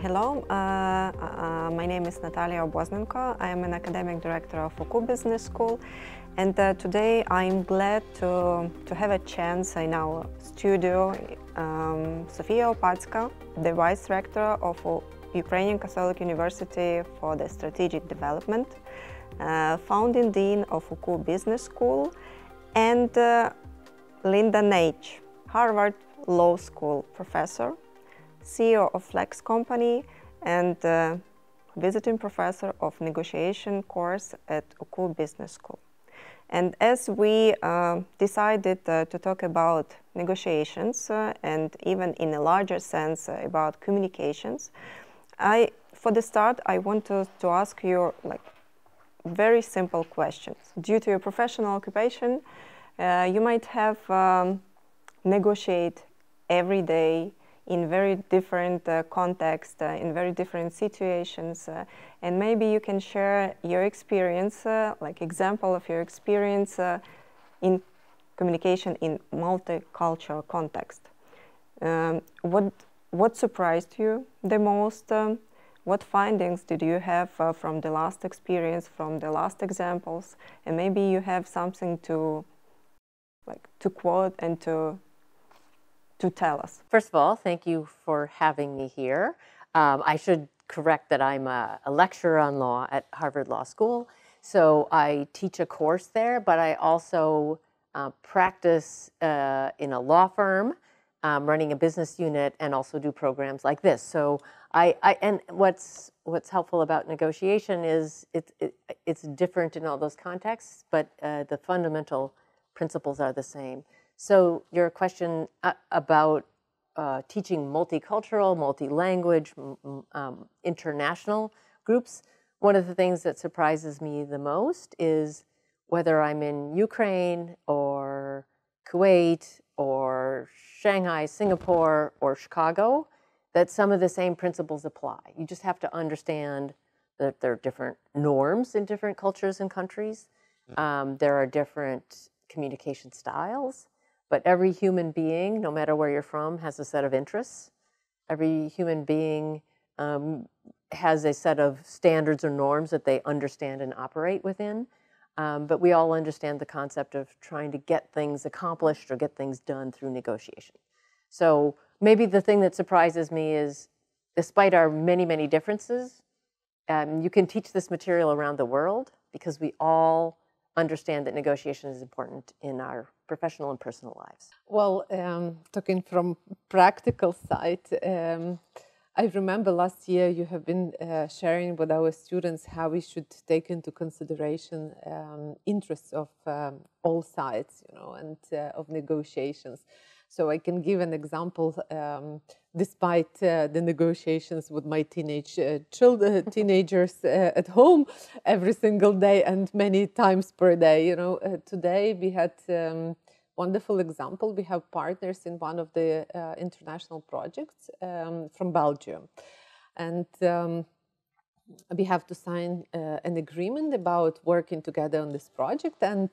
Hello, my name is Natalia Oboznenko. I am an academic director of UCU Business School, and today I'm glad to have a chance in our studio Sophia Opatska, the vice-rector of Ukrainian Catholic University for the Strategic Development, founding dean of UCU Business School, and Linda Netch, Harvard Law School professor, CEO of Flex Company, and visiting professor of negotiation course at UCU Business School. And as we decided to talk about negotiations and even in a larger sense about communications, for the start, I want to ask you very simple questions. Due to your professional occupation, you might have negotiate every day in very different contexts, in very different situations, and maybe you can share your experience, like example of your experience in communication in multicultural context. What surprised you the most? What findings did you have from the last experience, from the last examples, and maybe you have something to quote and to tell us. First of all, thank you for having me here. I should correct that I'm a lecturer on law at Harvard Law School. So I teach a course there, but I also practice in a law firm, running a business unit, and also do programs like this. So and what's helpful about negotiation is it's different in all those contexts, but the fundamental principles are the same. So your question about teaching multicultural, multi-language, international groups, one of the things that surprises me the most is whether I'm in Ukraine or Kuwait or Shanghai, Singapore, or Chicago, that some of the same principles apply. You just have to understand that there are different norms in different cultures and countries. There are different communication styles. But every human being, no matter where you're from, has a set of interests. Every human being has a set of standards or norms that they understand and operate within. But we all understand the concept of trying to get things accomplished or get things done through negotiation. So maybe the thing that surprises me is, despite our many, many differences, you can teach this material around the world because we all understand that negotiation is important in our professional and personal lives. Well, talking from practical side, I remember last year you have been sharing with our students how we should take into consideration interests of all sides, and of negotiations. So I can give an example. Despite the negotiations with my teenagers at home every single day and many times per day, today we had wonderful example. We have partners in one of the international projects from Belgium, and we have to sign an agreement about working together on this project. And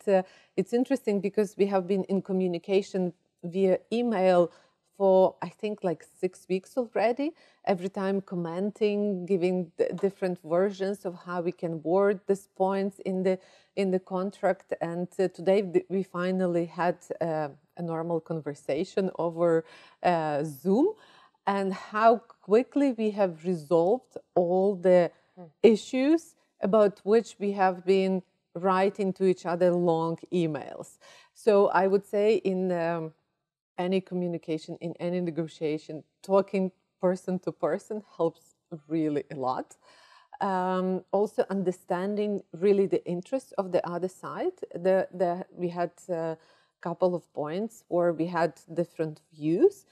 it's interesting because we have been in communication via email for, I think, like 6 weeks already, every time commenting, giving different versions of how we can word these points in the contract. And today we finally had a normal conversation over Zoom, and how quickly we have resolved all the issues about which we have been writing to each other long emails. So I would say in any communication, in any negotiation, talking person to person helps really a lot. Also understanding really the interests of the other side. We had a couple of points where we had different views,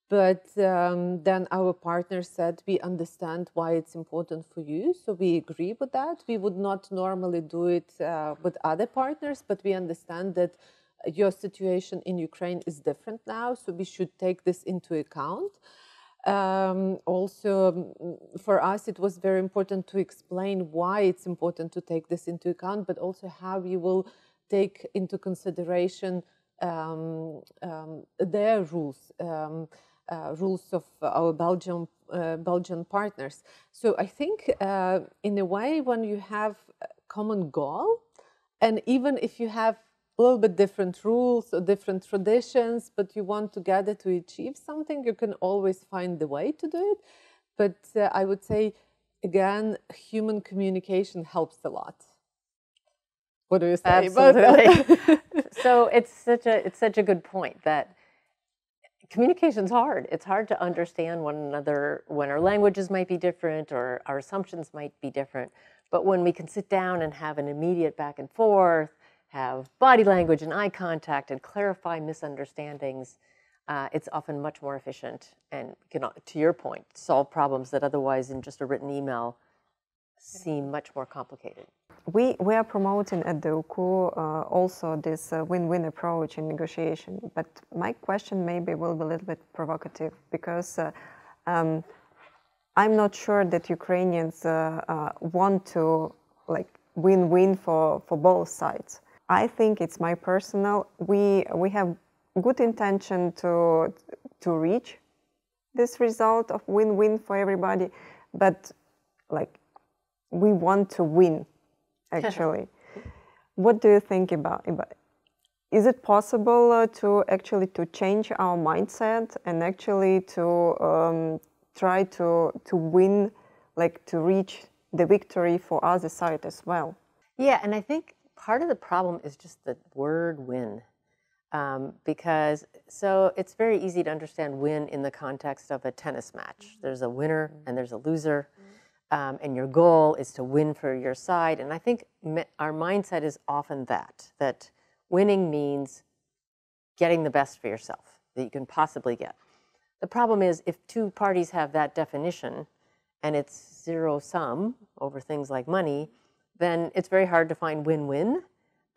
but then our partner said, we understand why it's important for you, so we agree with that. We would not normally do it with other partners, but we understand that your situation in Ukraine is different now, so we should take this into account. Also, for us, it was very important to explain why it's important to take this into account, but also how we will take into consideration their rules. rules of our Belgian partners. So I think in a way, when you have a common goal, and even if you have a little bit different rules or different traditions, but you want together to achieve something, you can always find the way to do it. But I would say, again, human communication helps a lot. What do you say about that? So it's such a good point that communication's hard. It's hard to understand one another when our languages might be different or our assumptions might be different. But when we can sit down and have an immediate back and forth, have body language and eye contact, and clarify misunderstandings, it's often much more efficient and can, to your point, solve problems that otherwise in just a written email seem much more complicated. We are promoting at the UCU also this win-win approach in negotiation. But my question maybe will be a little bit provocative, because I'm not sure that Ukrainians want to like win-win for both sides. I think it's my personal. We have good intention to reach this result of win-win for everybody, but like we want to win. Actually, what do you think about? Is it possible to change our mindset and actually to try to win, like to reach the victory for other side as well? Yeah, and I think part of the problem is just the word win. Because so it's very easy to understand win in the context of a tennis match. There's a winner and there's a loser. And your goal is to win for your side. And I think our mindset is often that winning means getting the best for yourself that you can possibly get. The problem is if two parties have that definition and it's zero sum over things like money, then it's very hard to find win-win.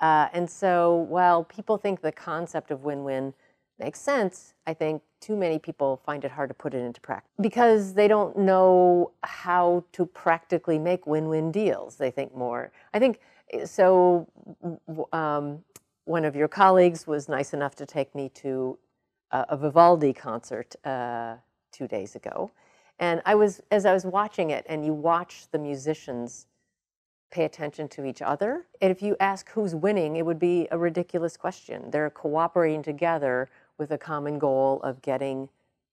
And so while people think the concept of win-win makes sense, I think too many people find it hard to put it into practice because they don't know how to practically make win-win deals. They think more. I think so. One of your colleagues was nice enough to take me to a Vivaldi concert 2 days ago, and as I was watching it, and you watch the musicians pay attention to each other, and if you ask who's winning, it would be a ridiculous question. They're cooperating together with a common goal of getting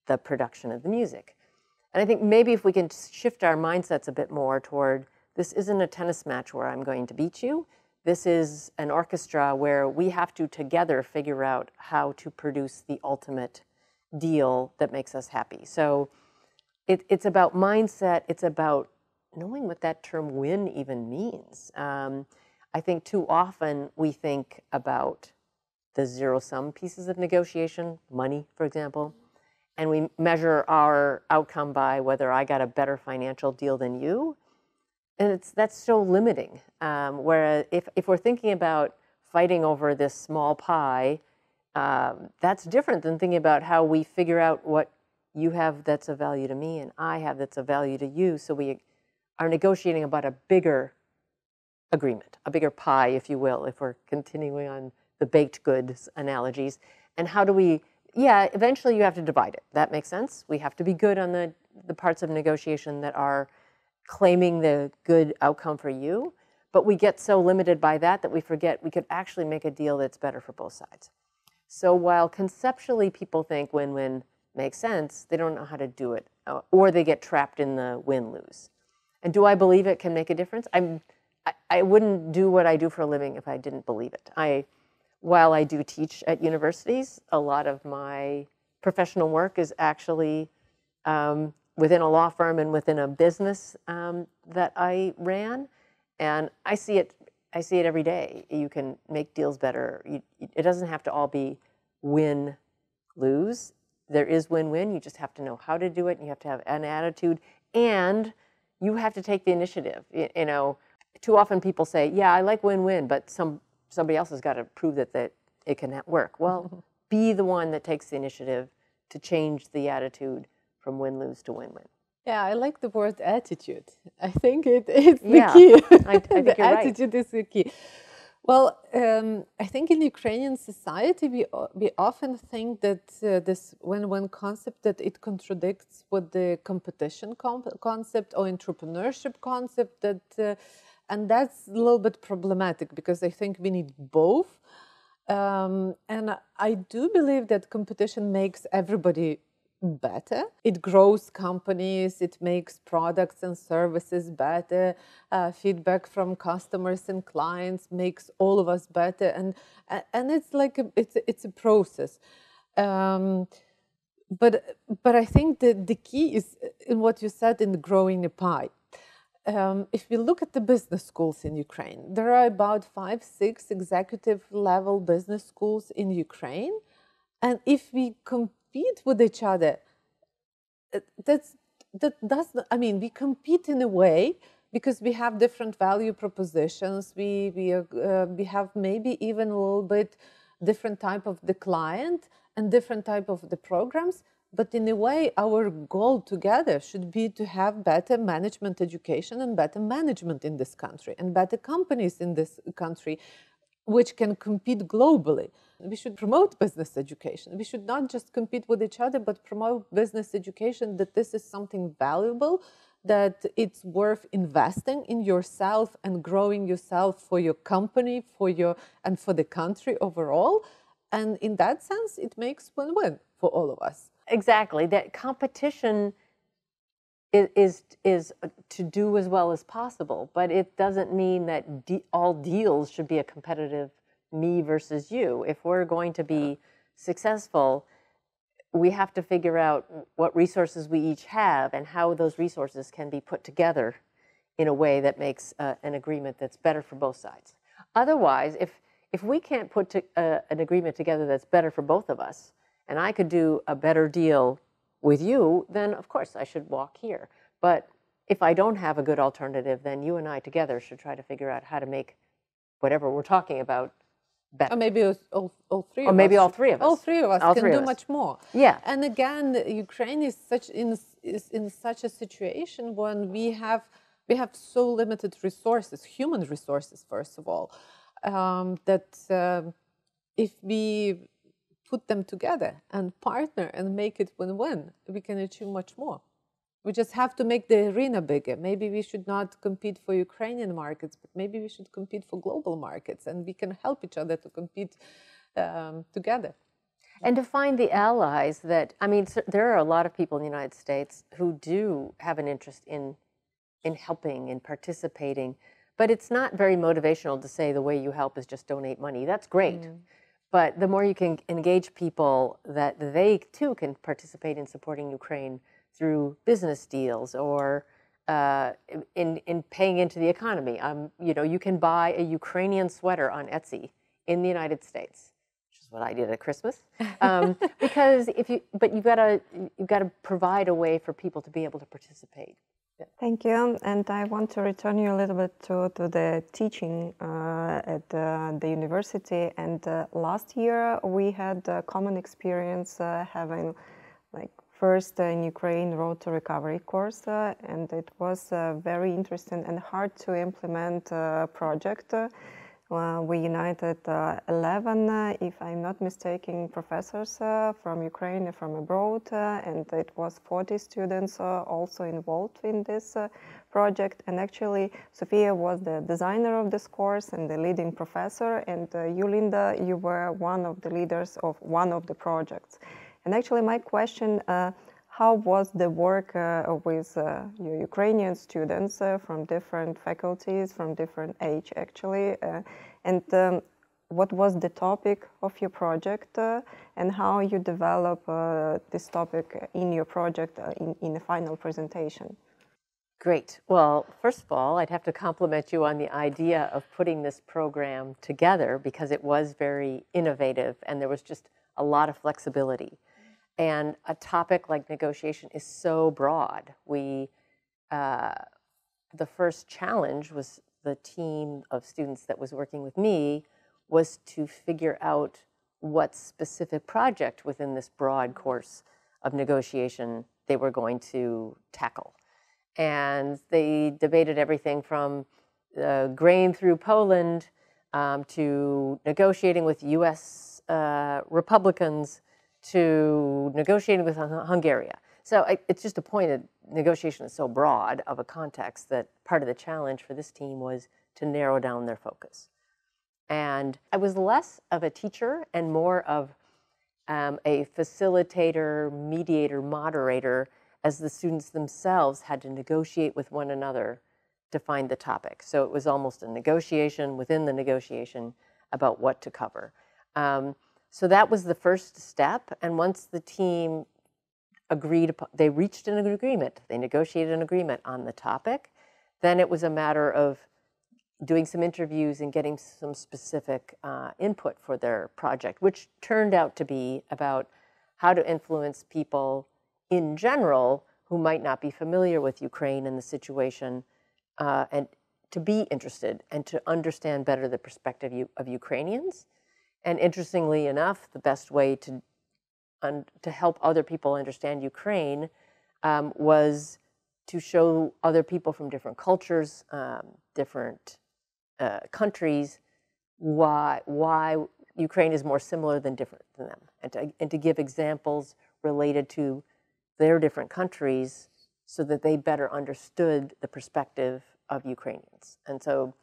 the production of the music. And I think maybe if we can shift our mindsets a bit more toward, this isn't a tennis match where I'm going to beat you. This is an orchestra where we have to together figure out how to produce the ultimate deal that makes us happy. So it's about mindset. It's about knowing what that term win even means. I think too often we think about the zero-sum pieces of negotiation, money, for example, and we measure our outcome by whether I got a better financial deal than you, and that's so limiting. Whereas if we're thinking about fighting over this small pie, that's different than thinking about how we figure out what you have that's of value to me and I have that's of value to you, so we are negotiating about a bigger agreement, a bigger pie, if you will, if we're continuing on the baked goods analogies. And how do we, yeah, eventually you have to divide it. That makes sense. We have to be good on the parts of negotiation that are claiming the good outcome for you, but we get so limited by that we forget we could actually make a deal that's better for both sides. So while conceptually people think win-win makes sense, they don't know how to do it, or they get trapped in the win-lose. And do I believe it can make a difference? I wouldn't do what I do for a living if I didn't believe it. While I do teach at universities, a lot of my professional work is actually within a law firm and within a business that I ran, and I see it every day. You can make deals better. It doesn't have to all be win-lose. There is win-win. You just have to know how to do it, and you have to have an attitude, and you have to take the initiative. You know, too often people say, yeah, I like win-win, but somebody else has got to prove that it can work. Well, be the one that takes the initiative to change the attitude from win-lose to win-win. Yeah, I like the word attitude. I think it's the key. I think the you're attitude right. is the key. Well, I think in Ukrainian society we often think that this win-win concept, that it contradicts with the competition concept or entrepreneurship concept, that and that's a little bit problematic, because I think we need both. And I do believe that competition makes everybody better. It grows companies, it makes products and services better. Feedback from customers and clients makes all of us better, and it's like it's a process. But I think the key is in what you said, in growing a pie. If we look at the business schools in Ukraine, there are about 5, 6 executive level business schools in Ukraine. And if we compete with each other, I mean, we compete in a way because we have different value propositions. We have maybe even a little bit different type of the client and different type of the programs. But in a way, our goal together should be to have better management education and better management in this country, and better companies in this country, which can compete globally. We should promote business education. We should not just compete with each other, but promote business education, that this is something valuable, that it's worth investing in yourself and growing yourself for your company, and for the country overall. And in that sense, it makes win-win for all of us. Exactly. That competition is to do as well as possible, but it doesn't mean that all deals should be a competitive me versus you. If we're going to be successful, we have to figure out what resources we each have and how those resources can be put together in a way that makes an agreement that's better for both sides. Otherwise, if we can't put an agreement together that's better for both of us, and I could do a better deal with you, then of course I should walk here. But if I don't have a good alternative, then you and I together should try to figure out how to make whatever we're talking about better. Or maybe all three of us. Or maybe all three of us. All three of us can do much more. Yeah. And again, Ukraine is in such a situation when we have so limited resources, human resources, first of all, that if we put them together and partner and make it win-win, we can achieve much more. We just have to make the arena bigger. Maybe we should not compete for Ukrainian markets, but maybe we should compete for global markets, and we can help each other to compete together. And to find the allies that, I mean, there are a lot of people in the United States who do have an interest in helping and participating, but it's not very motivational to say the way you help is just donate money. That's great. Mm. But the more you can engage people that they too can participate in supporting Ukraine through business deals or in paying into the economy. You know, you can buy a Ukrainian sweater on Etsy in the United States, which is what I did at Christmas. Because you've got to provide a way for people to be able to participate. Yeah. Thank you. And I want to return you a little bit to the teaching at the university. And last year we had a common experience having first in Ukraine Road to Recovery course. And it was very interesting and hard to implement project. We united 11, if I'm not mistaken, professors from Ukraine and from abroad, and it was 40 students also involved in this project. And actually, Sophia was the designer of this course and the leading professor, and you, Linda, you were one of the leaders of one of the projects. And actually, my question, how was the work with your Ukrainian students from different faculties, from different age actually, and what was the topic of your project and how you develop this topic in your project in the final presentation? Great. Well, first of all, I'd have to compliment you on the idea of putting this program together because it was very innovative and there was just a lot of flexibility. And a topic like negotiation is so broad. The first challenge was the team of students that was working with me was to figure out what specific project within this broad course of negotiation they were going to tackle. And they debated everything from grain through Poland to negotiating with U.S. Republicans, to negotiating with Hungary. So it's just a point that negotiation is so broad of a context that part of the challenge for this team was to narrow down their focus. And I was less of a teacher and more of a facilitator, mediator, moderator, as the students themselves had to negotiate with one another to find the topic. So it was almost a negotiation within the negotiation about what to cover. So that was the first step. And once the team agreed upon, they reached an agreement, they negotiated an agreement on the topic, then it was a matter of doing some interviews and getting some specific input for their project, which turned out to be about how to influence people in general who might not be familiar with Ukraine and the situation, and to be interested and to understand better the perspective of Ukrainians. And interestingly enough, the best way to help other people understand Ukraine was to show other people from different cultures, different countries, why Ukraine is more similar than different than them, and to give examples related to their different countries so that they better understood the perspective of Ukrainians. And so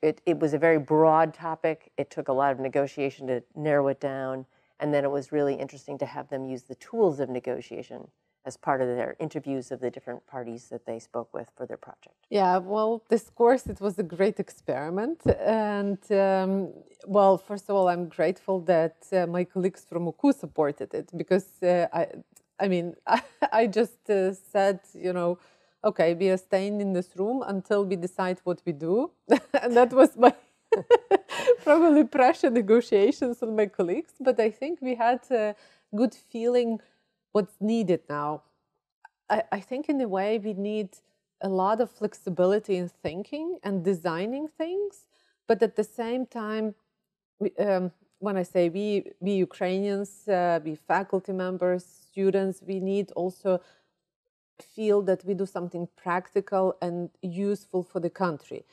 it was a very broad topic. It took a lot of negotiation to narrow it down, and then it was really interesting to have them use the tools of negotiation as part of their interviews of the different parties that they spoke with for their project. Yeah, well, this course, it was a great experiment. And, well, first of all, I'm grateful that my colleagues from UCU supported it, because, I mean, I just said, you know, okay, we are staying in this room until we decide what we do. And that was my probably pressure negotiations on my colleagues. But I think we had a good feeling what's needed now. I think in a way we need a lot of flexibility in thinking and designing things, but at the same time, when I say we Ukrainians, we faculty members, students, we need also feel that we do something practical and useful for the country.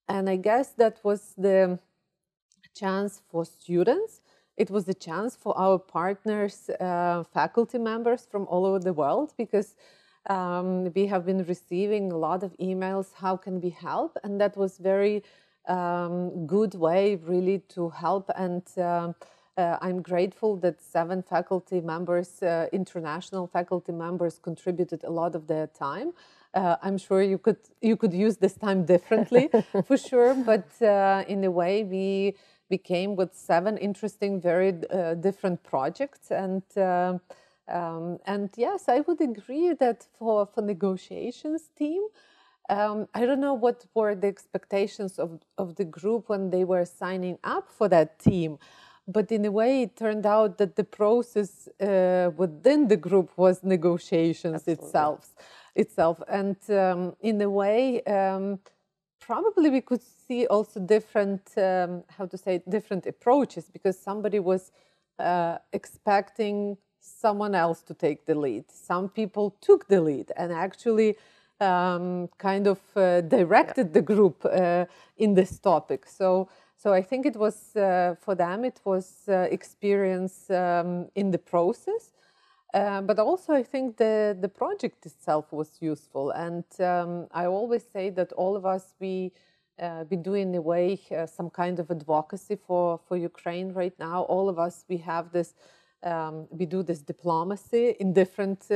And I guess that was the chance for students. It was a chance for our partners, faculty members from all over the world, because we have been receiving a lot of emails, how can we help? And that was very good way really to help. And I'm grateful that 7 faculty members, international faculty members, contributed a lot of their time. I'm sure you could use this time differently, for sure. But in a way, we came with 7 interesting, very different projects. And yes, I would agree that for negotiations team, I don't know what were the expectations of the group when they were signing up for that team. But in a way, it turned out that the process within the group was negotiations itself. And in a way, probably we could see also different, different approaches, because somebody was expecting someone else to take the lead. Some people took the lead and actually kind of directed the group in this topic. So I think it was, for them, it was experience in the process. But also I think the project itself was useful. And I always say that all of us, we do in a way some kind of advocacy for Ukraine right now. All of us, we have this, we do this diplomacy in different,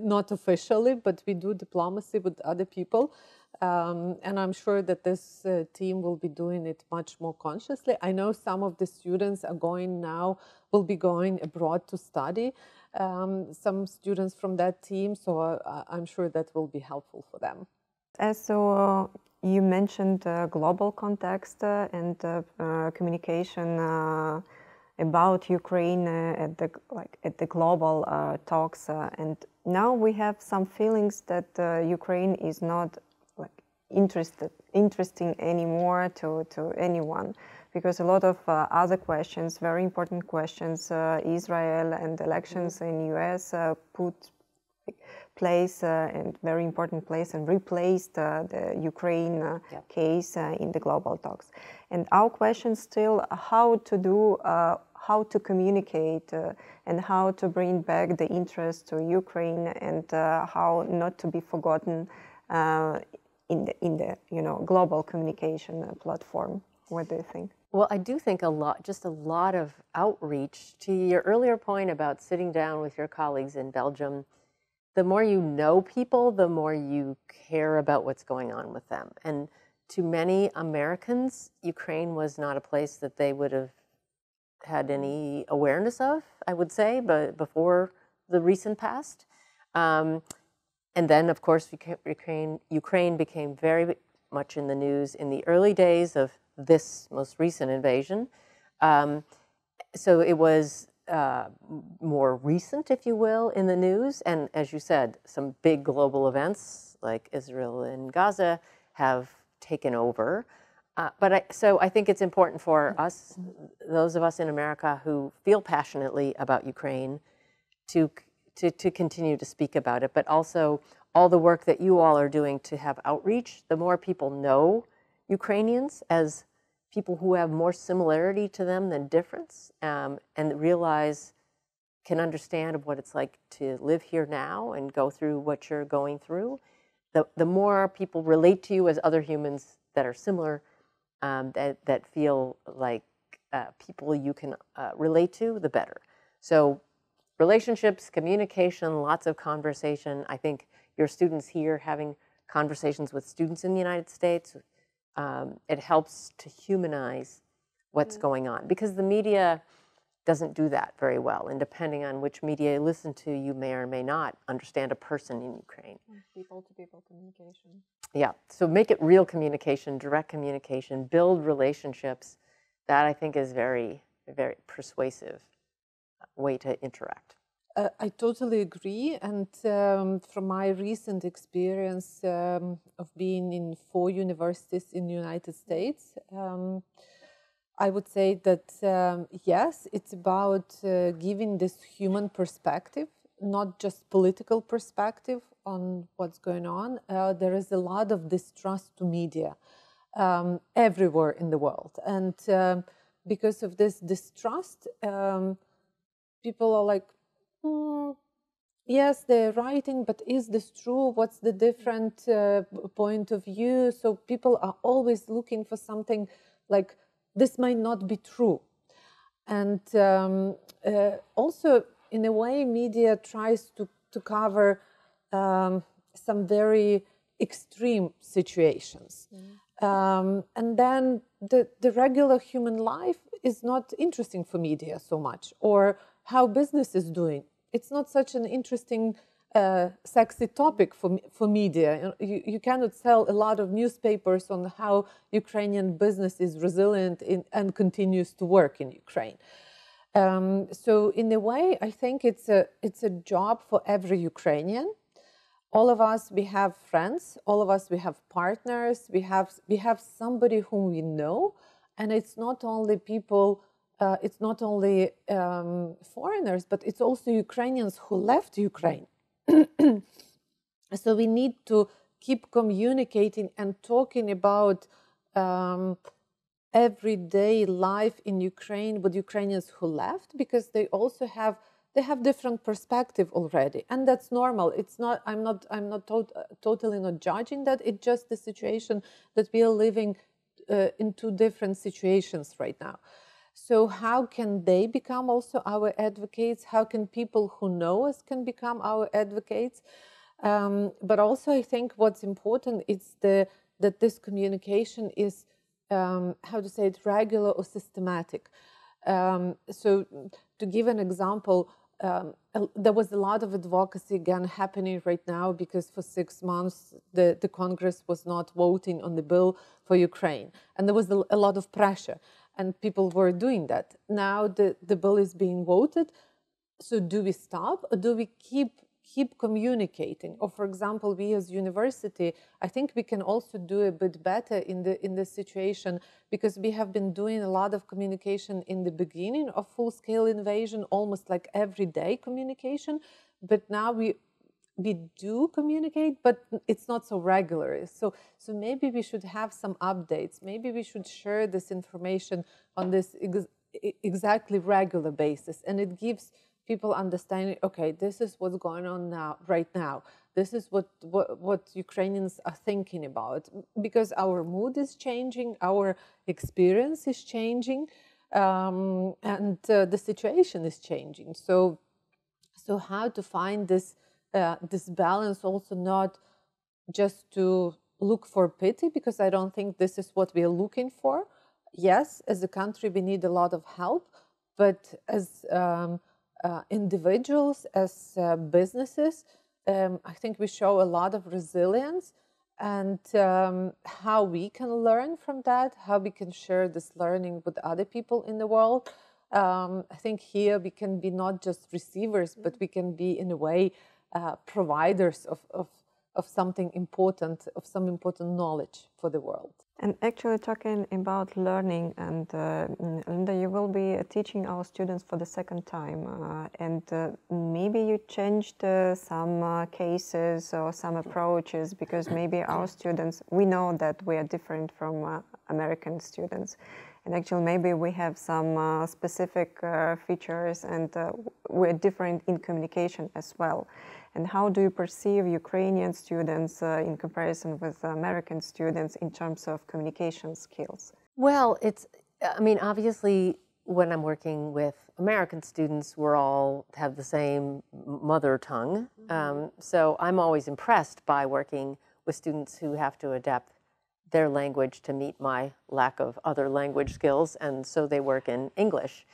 not officially, but we do diplomacy with other people. And I'm sure that this team will be doing it much more consciously. I know some of the students will be going abroad to study, some students from that team, so I'm sure that will be helpful for them. So you mentioned global context and communication about Ukraine at the global talks, and now we have some feelings that Ukraine is not interesting anymore to anyone, because a lot of other questions, very important questions, Israel and elections in US, put place and very important place, and replaced the Ukraine case in the global talks. And our question still how to do, how to communicate and how to bring back the interest to Ukraine, and how not to be forgotten in the global communication platform. What do you think? Well, I do think just a lot of outreach. To your earlier point about sitting down with your colleagues in Belgium, the more you know people, the more you care about what's going on with them. And to many Americans, Ukraine was not a place that they would have had any awareness of, I would say, but before the recent past. And then, of course, Ukraine became very much in the news in the early days of this most recent invasion. So it was more recent, if you will, in the news. And as you said, some big global events like Israel and Gaza have taken over. So I think it's important for us, those of us in America who feel passionately about Ukraine, to continue to speak about it, but also all the work that you all are doing to have outreach. The more people know Ukrainians as people who have more similarity to them than difference, and can understand what it's like to live here now and go through what you're going through, the more people relate to you as other humans that are similar, that feel like people you can relate to, the better. So relationships, communication, lots of conversation. I think your students here having conversations with students in the United States, it helps to humanize what's going on, because the media doesn't do that very well. And depending on which media you listen to, you may or may not understand a person in Ukraine. People-to-people communication. Yeah, so make it real communication, direct communication, build relationships. That I think is very, very persuasive way to interact. I totally agree. And from my recent experience of being in 4 universities in the United States, I would say that, yes, it's about giving this human perspective, not just political perspective on what's going on. There is a lot of distrust to media everywhere in the world. And because of this distrust, people are like, yes, they're writing, but is this true? What's the different point of view? So people are always looking for something like, this might not be true. And also, in a way, media tries to cover some very extreme situations. And then the regular human life is not interesting for media so much, or how business is doing. It's not such an interesting, sexy topic for media. You cannot sell a lot of newspapers on how Ukrainian business is resilient and continues to work in Ukraine. So in a way, I think it's a job for every Ukrainian. All of us, we have friends. All of us, we have partners. We have somebody whom we know, and it's not only people. It's not only foreigners, but it's also Ukrainians who left Ukraine. So we need to keep communicating and talking about everyday life in Ukraine with Ukrainians who left, because they also have different perspective already, and that's normal. It's not. I'm not totally not judging that. It's just the situation that we are living in 2 different situations right now. So how can they become also our advocates? How can people who know us can become our advocates? But also, I think what's important is that this communication is, how to say it, regular or systematic. So to give an example, there was a lot of advocacy again happening right now, because for 6 months the Congress was not voting on the bill for Ukraine. And there was a lot of pressure. And people were doing that. Now the bill is being voted. So do we stop, or do we keep communicating? Or for example, we as university, I think we can also do a bit better in this situation, because we have been doing a lot of communication in the beginning of full-scale invasion, almost like everyday communication. But now we do communicate, but it's not so regular. So maybe we should have some updates. Maybe we should share this information on this exactly regular basis, and it gives people understanding. Okay, this is what's going on now, right now. This is what Ukrainians are thinking about, because our mood is changing, our experience is changing, and the situation is changing. So how to find this this balance, also not just to look for pity, because I don't think this is what we are looking for. Yes, as a country, we need a lot of help, but as individuals, as businesses, I think we show a lot of resilience, and how we can learn from that, how we can share this learning with other people in the world. I think here we can be not just receivers, but we can be, in a way, providers of something important, of some important knowledge for the world. And actually, talking about learning, and Linda, you will be teaching our students for the second time, and maybe you changed some cases or some approaches, because maybe our students, we know that we are different from American students, and actually maybe we have some specific features, and we're different in communication as well. And how do you perceive Ukrainian students in comparison with American students in terms of communication skills? Well, I mean, obviously, when I'm working with American students, we're all have the same mother tongue. So I'm always impressed by working with students who have to adapt their language to meet my lack of other language skills, and so they work in English.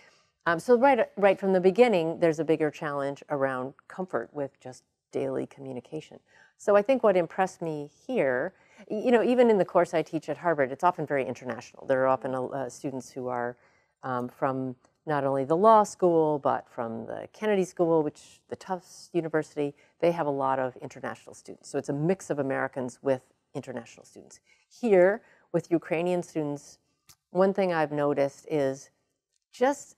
So right from the beginning, there's a bigger challenge around comfort with just daily communication. So I think what impressed me here, you know, even in the course I teach at Harvard, it's often very international. There are often students who are from not only the law school, but from the Kennedy School, which the Tufts University. They have a lot of international students. So it's a mix of Americans with international students. Here, with Ukrainian students, one thing I've noticed is just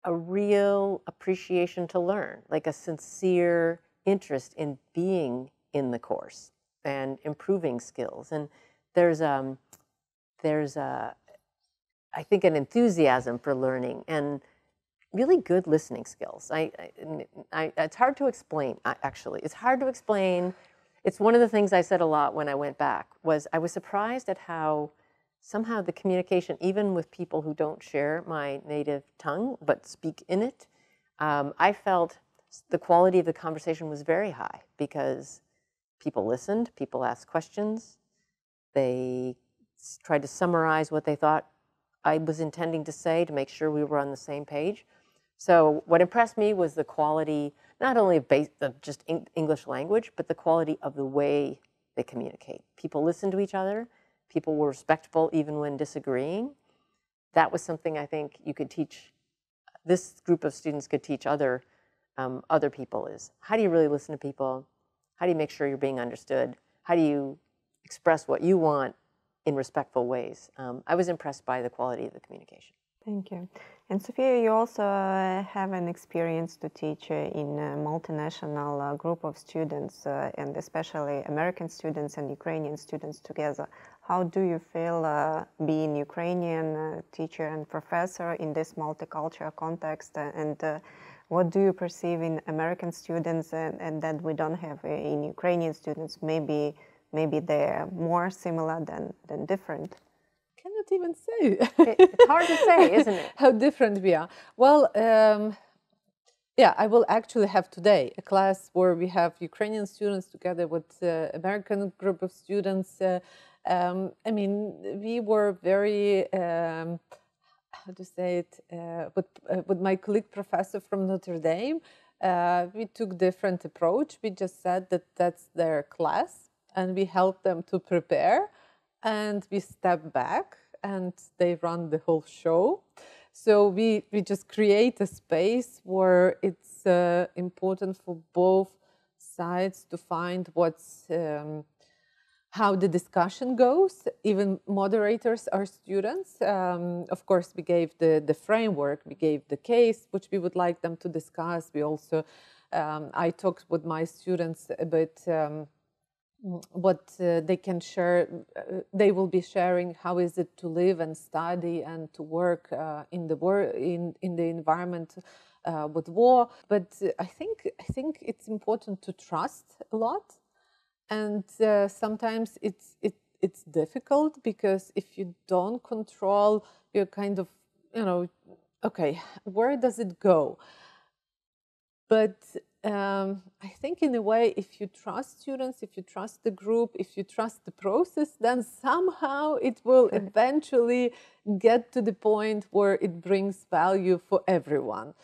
a real appreciation to learn, like a sincere interest in being in the course and improving skills. And there's I think an enthusiasm for learning and really good listening skills. It's hard to explain, actually. It's hard to explain. It's one of the things I said a lot when I went back, was I was surprised at how somehow the communication, even with people who don't share my native tongue but speak in it, I felt the quality of the conversation was very high, because people listened, people asked questions, they tried to summarize what they thought I was intending to say to make sure we were on the same page. So what impressed me was the quality, not only of just English language, but the quality of the way they communicate. People listened to each other. People were respectful even when disagreeing. That was something I think you could teach, this group of students could teach other people, is how do you really listen to people? How do you make sure you're being understood? How do you express what you want in respectful ways? I was impressed by the quality of the communication. Thank you. And Sophia, you also have an experience to teach in a multinational group of students, and especially American students and Ukrainian students together. How do you feel being Ukrainian teacher and professor in this multicultural context? And what do you perceive in American students and that we don't have in Ukrainian students? Maybe they're more similar than different. Cannot even say. It's hard to say, isn't it? How different we are. Well, yeah, I will actually have today a class where we have Ukrainian students together with American group of students. I mean, we were very, how to say it, with my colleague professor from Notre Dame, we took different approach. We just said that that's their class, and we helped them to prepare, and we step back and they run the whole show. So we just create a space where it's important for both sides to find how the discussion goes. Even moderators are students. Of course, we gave the framework, we gave the case, which we would like them to discuss. We also, I talked with my students about what they can share. They will be sharing how is it to live and study and to work in the environment with war. But I think it's important to trust a lot. And sometimes it's difficult, because if you don't control, you're kind of, okay, where does it go? But I think in a way, if you trust students, if you trust the group, if you trust the process, then somehow it will eventually get to the point where it brings value for everyone.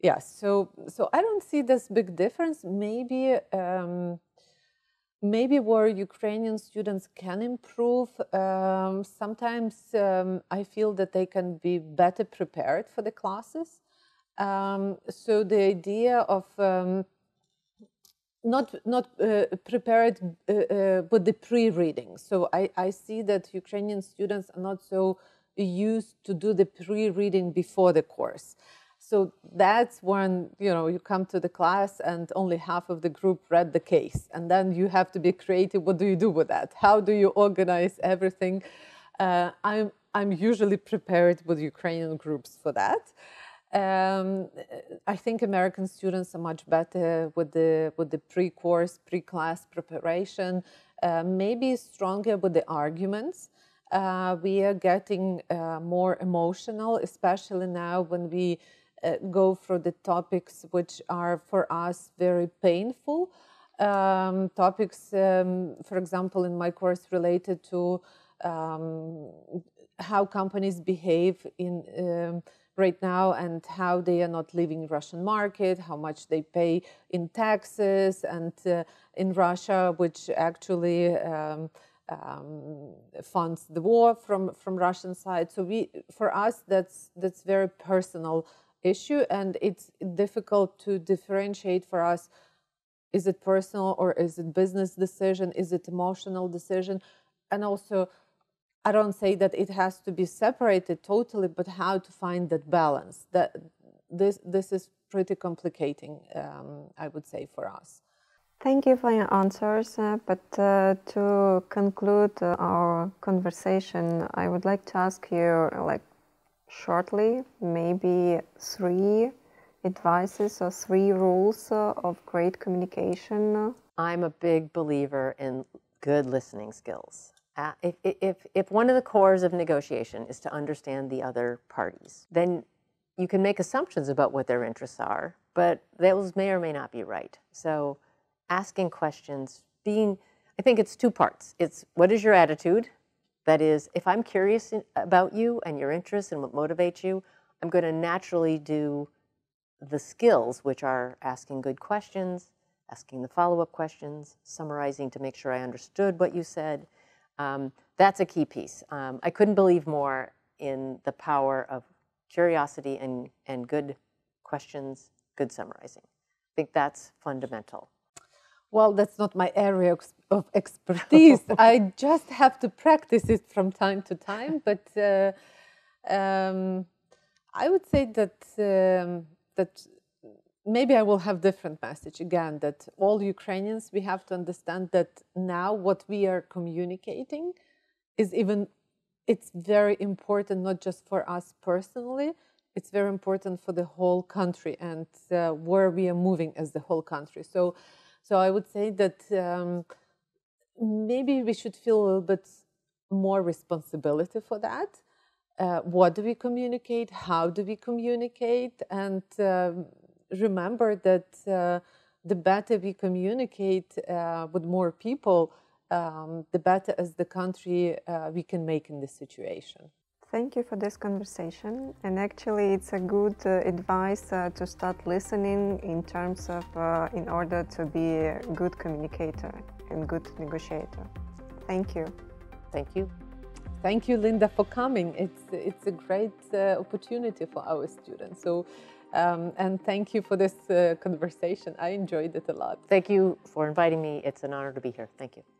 Yeah, so I don't see this big difference. Maybe where Ukrainian students can improve, sometimes I feel that they can be better prepared for the classes. So the idea of not prepared with the pre-reading. So I see that Ukrainian students are not so used to do the pre-reading before the course. So that's when, you come to the class and only half of the group read the case. And then you have to be creative. What do you do with that? How do you organize everything? I'm usually prepared with Ukrainian groups for that. I think American students are much better with the pre-course, pre-class preparation, maybe stronger with the arguments. We are getting more emotional, especially now when we go through the topics which are for us very painful. Topics, for example, in my course related to how companies behave in right now, and how they are not leaving Russian market, how much they pay in taxes, and in Russia, which actually funds the war from Russian side. So for us, that's very personal issue, and it's difficult to differentiate for us. Is it personal or is it business decision? Is it emotional decision? And also, I don't say that it has to be separated totally, but how to find that balance. That this is pretty complicating, I would say, for us. Thank you for your answers. But to conclude our conversation, I would like to ask you, shortly, maybe 3 advices or 3 rules of great communication. I'm a big believer in good listening skills. If one of the cores of negotiation is to understand the other parties, then you can make assumptions about what their interests are, but those may or may not be right. So asking questions, I think it's 2 parts. It's what is your attitude? That is, if I'm curious about you and your interests and what motivates you, I'm going to naturally do the skills, which are asking good questions, asking the follow-up questions, summarizing to make sure I understood what you said. That's a key piece. I couldn't believe more in the power of curiosity and good questions, good summarizing. I think that's fundamental. Well, that's not my area of expertise. I just have to practice it from time to time. But I would say that maybe I will have different message again, that all Ukrainians, we have to understand that now what we are communicating is it's very important, not just for us personally, it's very important for the whole country and where we are moving as the whole country. So I would say that maybe we should feel a little bit more responsibility for that. What do we communicate? How do we communicate? And remember that the better we communicate with more people, the better as the country we can make in this situation. Thank you for this conversation. And actually, it's a good advice to start listening in terms of, in order to be a good communicator and good negotiator. Thank you. Thank you. Thank you, Linda, for coming. It's a great opportunity for our students. So And thank you for this conversation. I enjoyed it a lot. Thank you for inviting me. It's an honor to be here. Thank you.